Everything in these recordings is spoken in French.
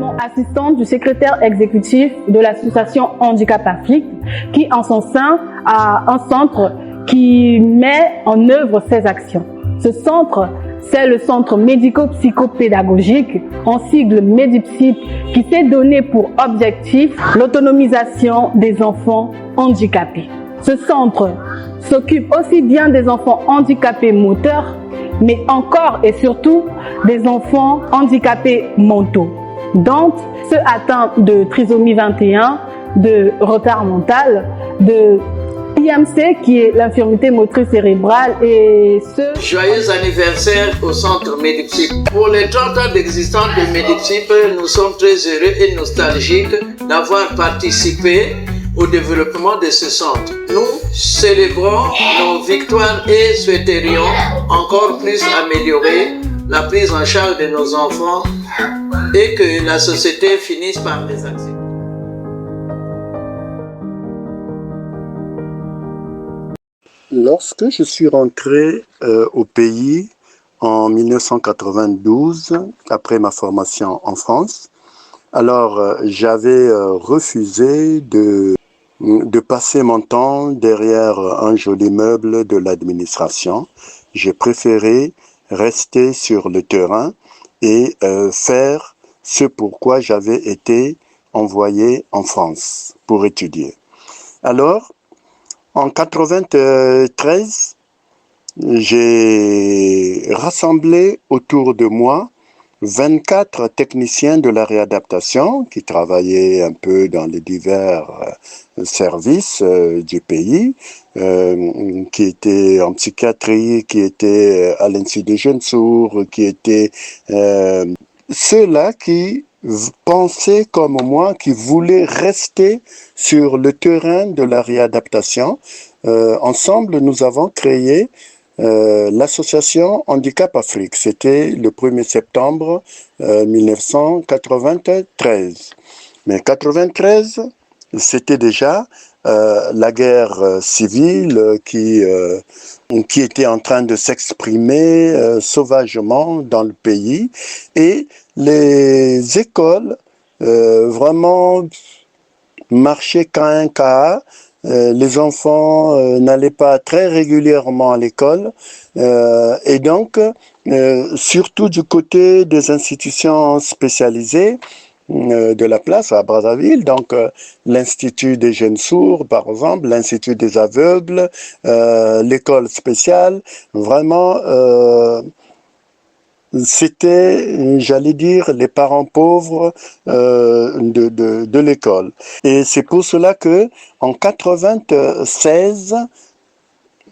également assistante du secrétaire exécutif de l'association Handicap Afrique, qui en son sein a un centre qui met en œuvre ces actions. Ce centre, c'est le centre médico-psychopédagogique, en sigle MEDIPSYP, qui s'est donné pour objectif l'autonomisation des enfants handicapés. Ce centre s'occupe aussi bien des enfants handicapés moteurs, mais encore et surtout des enfants handicapés mentaux. Donc, ceux atteints de trisomie 21, de retard mental, de IMC qui est l'infirmité motrice cérébrale et ce... Joyeux anniversaire au centre MEDIPSYP. Pour les 30 ans d'existence de MEDIPSYP, nous sommes très heureux et nostalgiques d'avoir participé au développement de ce centre. Nous célébrons nos victoires et souhaiterions encore plus améliorer la prise en charge de nos enfants et que la société finisse par les accepter. Lorsque je suis rentré au pays en 1992, après ma formation en France, alors j'avais refusé de passer mon temps derrière un joli meuble de l'administration. J'ai préféré rester sur le terrain et faire ce pourquoi j'avais été envoyé en France pour étudier. Alors, en 1993, j'ai rassemblé autour de moi 24 techniciens de la réadaptation qui travaillaient un peu dans les divers services du pays, qui étaient en psychiatrie, qui étaient à l'Institut des jeunes sourds, qui étaient ceux-là qui pensaient comme moi, qui voulaient rester sur le terrain de la réadaptation. Ensemble, nous avons créé l'association Handicap Afrique. C'était le 1er septembre 1993. Mais 93, c'était déjà la guerre civile qui était en train de s'exprimer sauvagement dans le pays et les écoles vraiment marchaient qu'un cas. Les enfants n'allaient pas très régulièrement à l'école et donc, surtout du côté des institutions spécialisées de la place à Brazzaville, donc l'Institut des jeunes sourds par exemple, l'Institut des aveugles, l'école spéciale, vraiment c'était, j'allais dire, les parents pauvres de l'école. Et c'est pour cela que en 96,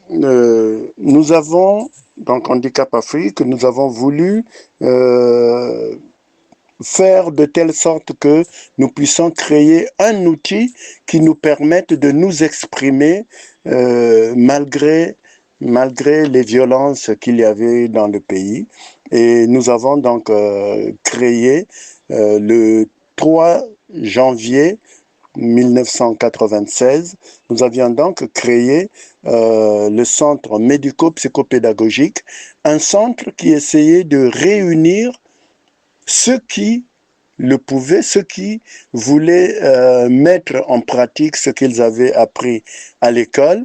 nous avons, donc Handicap Afrique, nous avons voulu faire de telle sorte que nous puissions créer un outil qui nous permette de nous exprimer malgré les violences qu'il y avait dans le pays. Et nous avons donc créé le 3 janvier 1996, nous avions donc créé le centre médico-psychopédagogique, un centre qui essayait de réunir ceux qui le pouvaient, ceux qui voulaient mettre en pratique ce qu'ils avaient appris à l'école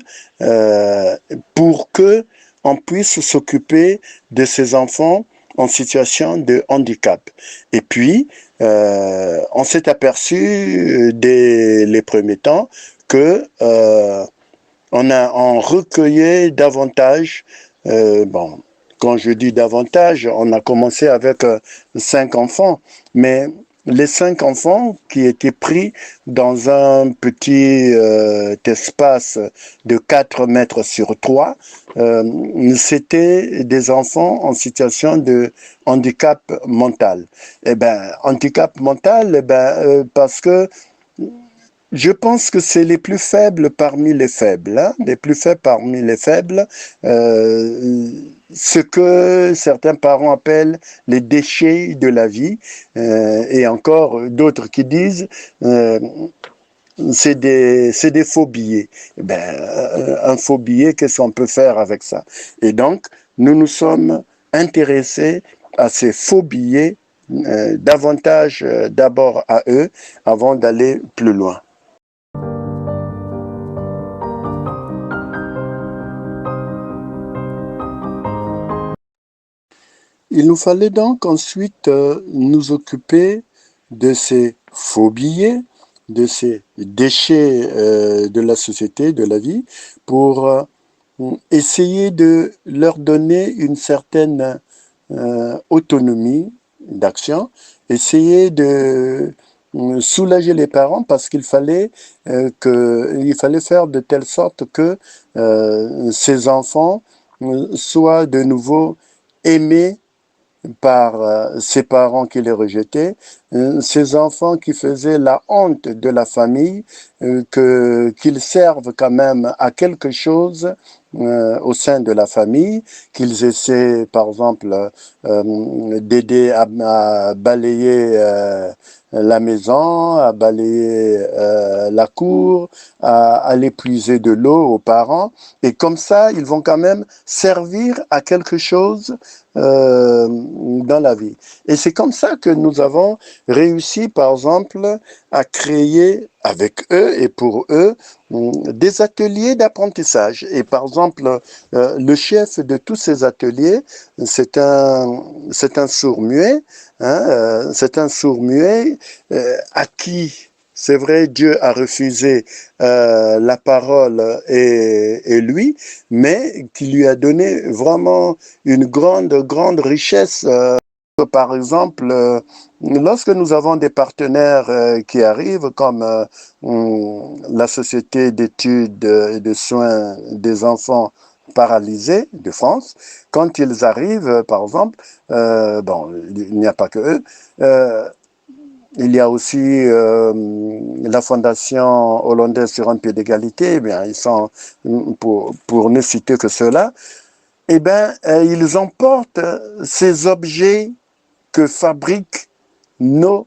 pour que on puisse s'occuper de ces enfants en situation de handicap. Et puis, on s'est aperçu dès les premiers temps que on recueillait davantage. Bon, quand je dis davantage, on a commencé avec 5 enfants, mais les 5 enfants qui étaient pris dans un petit espace de 4 mètres sur 3, c'était des enfants en situation de handicap mental. Eh ben, handicap mental, eh ben, parce que je pense que c'est les plus faibles parmi les faibles, hein, les plus faibles parmi les faibles, ce que certains parents appellent les déchets de la vie, et encore d'autres qui disent c'est des faux billets. Ben, un faux billet, qu'est-ce qu'on peut faire avec ça? Et donc, nous nous sommes intéressés à ces faux billets davantage d'abord à eux avant d'aller plus loin. Il nous fallait donc ensuite nous occuper de ces faux billets, de ces déchets de la société, de la vie, pour essayer de leur donner une certaine autonomie d'action, essayer de soulager les parents parce qu'il fallait faire de telle sorte que ces enfants soient de nouveau aimés par ses parents qui les rejetaient, ces enfants qui faisaient la honte de la famille, qu'ils servent quand même à quelque chose au sein de la famille, qu'ils essaient par exemple d'aider à balayer la maison, à balayer la cour, à aller puiser de l'eau aux parents, et comme ça ils vont quand même servir à quelque chose dans la vie. Et c'est comme ça que nous avons réussi, par exemple, à créer avec eux et pour eux des ateliers d'apprentissage. Et par exemple, le chef de tous ces ateliers, c'est un sourd-muet, hein, c'est un sourd-muet à qui, c'est vrai, Dieu a refusé la parole et lui, mais qui lui a donné vraiment une grande richesse. Par exemple, lorsque nous avons des partenaires qui arrivent, comme la Société d'études et de soins des enfants paralysés de France, quand ils arrivent, par exemple, bon, il n'y a pas que eux, il y a aussi la Fondation hollandaise sur un pied d'égalité, eh bien, ils sont, pour ne citer que ceux-là, eh bien, ils emportent ces objets que fabriquent nos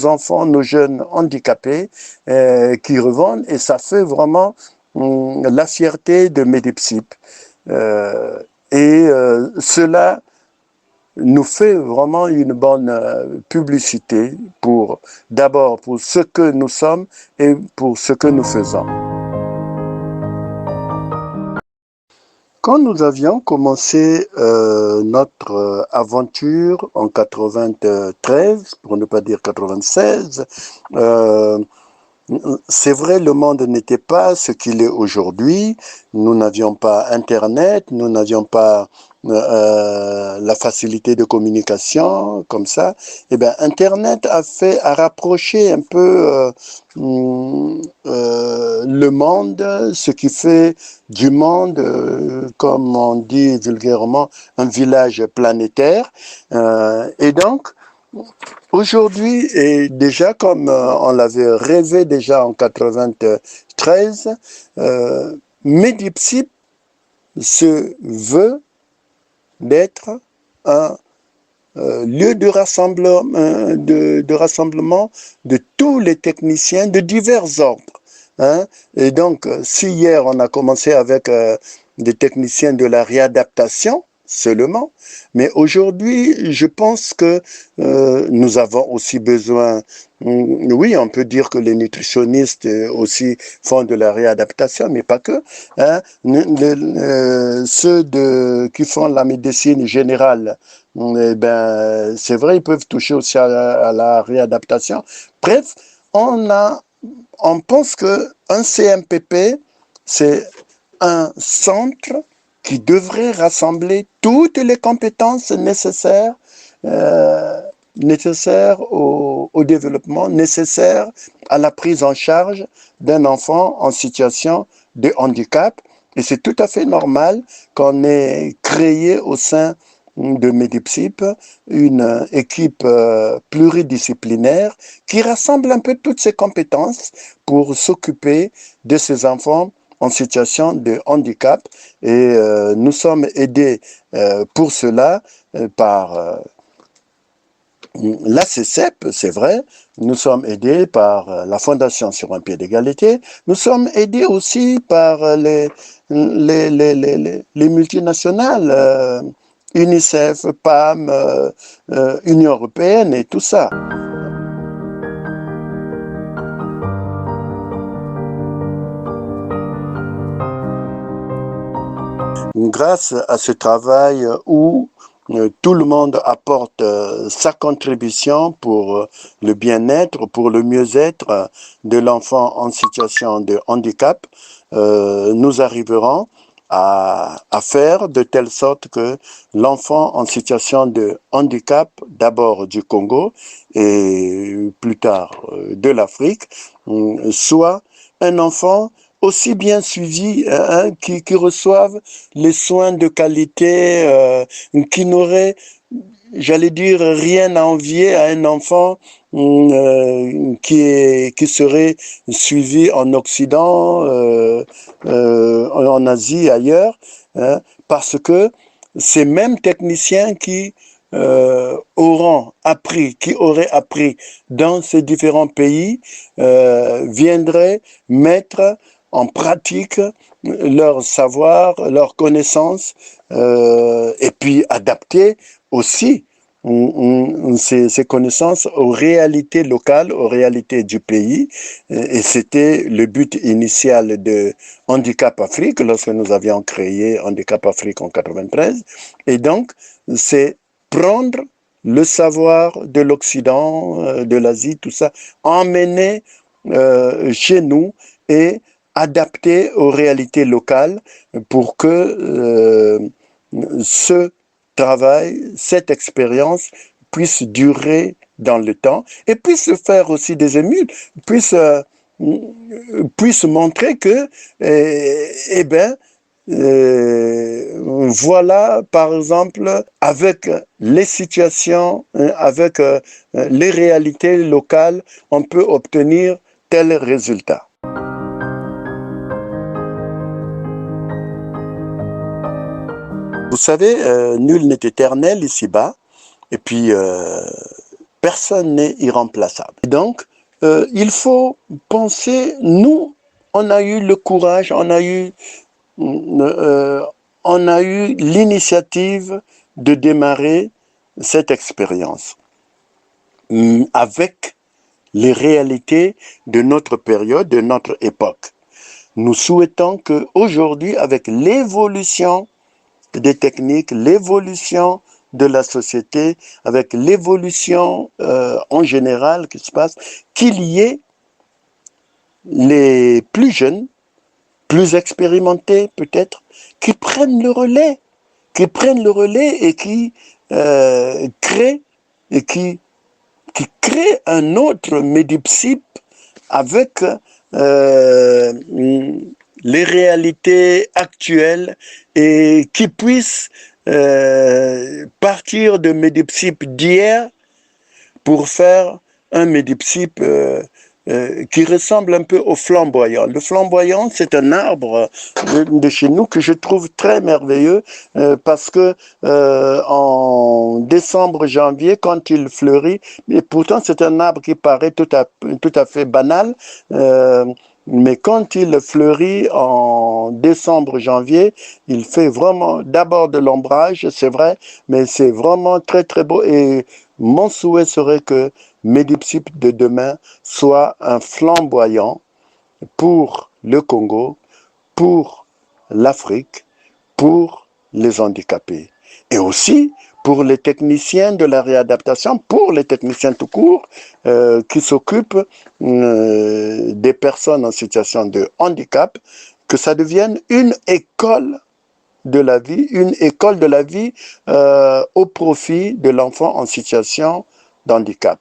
enfants, nos jeunes handicapés, qui revendent, et ça fait vraiment la fierté de Medipsip. Cela nous fait vraiment une bonne publicité d'abord pour ce que nous sommes et pour ce que nous faisons. Quand nous avions commencé notre aventure en 93, pour ne pas dire 96, c'est vrai, le monde n'était pas ce qu'il est aujourd'hui. Nous n'avions pas Internet, nous n'avions pas la facilité de communication comme ça. Eh bien, Internet a rapproché un peu le monde, ce qui fait du monde, comme on dit vulgairement, un village planétaire. Et donc, aujourd'hui, et déjà comme on l'avait rêvé déjà en 93, Medipsip se veut d'être un lieu de rassemblement de tous les techniciens de divers ordres. Hein? Et donc, si hier on a commencé avec des techniciens de la réadaptation seulement, mais aujourd'hui, je pense que nous avons aussi besoin, oui, on peut dire que les nutritionnistes aussi font de la réadaptation, mais pas que. Hein? Ceux qui font la médecine générale, eh ben, c'est vrai, ils peuvent toucher aussi à la réadaptation. Bref, on pense qu'un CMPP, c'est un centre qui devrait rassembler toutes les compétences nécessaires, au développement, nécessaires à la prise en charge d'un enfant en situation de handicap. Et c'est tout à fait normal qu'on ait créé au sein de Medipsip une équipe pluridisciplinaire qui rassemble un peu toutes ces compétences pour s'occuper de ces enfants en situation de handicap. Et nous sommes aidés pour cela par la CCEP, c'est vrai. Nous sommes aidés par la Fondation sur un pied d'égalité. Nous sommes aidés aussi par les multinationales UNICEF, PAM, Union européenne et tout ça. Grâce à ce travail où tout le monde apporte sa contribution pour le bien-être, pour le mieux-être de l'enfant en situation de handicap, nous arriverons à faire de telle sorte que l'enfant en situation de handicap, d'abord du Congo et plus tard de l'Afrique, soit un enfant aussi bien suivis, qui reçoivent les soins de qualité, qui n'auraient, j'allais dire, rien à envier à un enfant qui serait suivi en Occident, en Asie, ailleurs, hein, parce que ces mêmes techniciens qui qui auraient appris dans ces différents pays, viendraient mettre en pratique leur savoir, leurs connaissances, et puis adapter aussi ces connaissances aux réalités locales, aux réalités du pays. Et c'était le but initial de Handicap Afrique, lorsque nous avions créé Handicap Afrique en 93. Et donc, c'est prendre le savoir de l'Occident, de l'Asie, tout ça, emmener chez nous et adapté aux réalités locales pour que ce travail, cette expérience puisse durer dans le temps et puisse faire aussi des émules, puisse montrer que, voilà, par exemple, avec les situations, avec les réalités locales, on peut obtenir tel résultat. Vous savez, nul n'est éternel ici-bas, et puis personne n'est irremplaçable. Et donc, il faut penser, nous, on a eu le courage, on a eu l'initiative de démarrer cette expérience avec les réalités de notre période, de notre époque. Nous souhaitons qu'aujourd'hui, avec l'évolution des techniques, l'évolution de la société, avec l'évolution en général qui se passe, qu'il y ait les plus jeunes, plus expérimentés peut-être, qui prennent le relais et qui créent un autre Medipsip avec les réalités actuelles et qui puissent partir de Medipsip d'hier pour faire un Medipsip qui ressemble un peu au flamboyant. Le flamboyant, c'est un arbre de chez nous que je trouve très merveilleux parce que en décembre, janvier, quand il fleurit, et pourtant c'est un arbre qui paraît tout à fait banal, mais quand il fleurit en décembre, janvier, il fait vraiment d'abord de l'ombrage, c'est vrai, mais c'est vraiment très très beau. Et mon souhait serait que Medipsip de demain soit un flamboyant pour le Congo, pour l'Afrique, pour les handicapés. Et aussi pour les techniciens de la réadaptation, pour les techniciens tout court, qui s'occupent des personnes en situation de handicap, que ça devienne une école de la vie, au profit de l'enfant en situation d'handicap.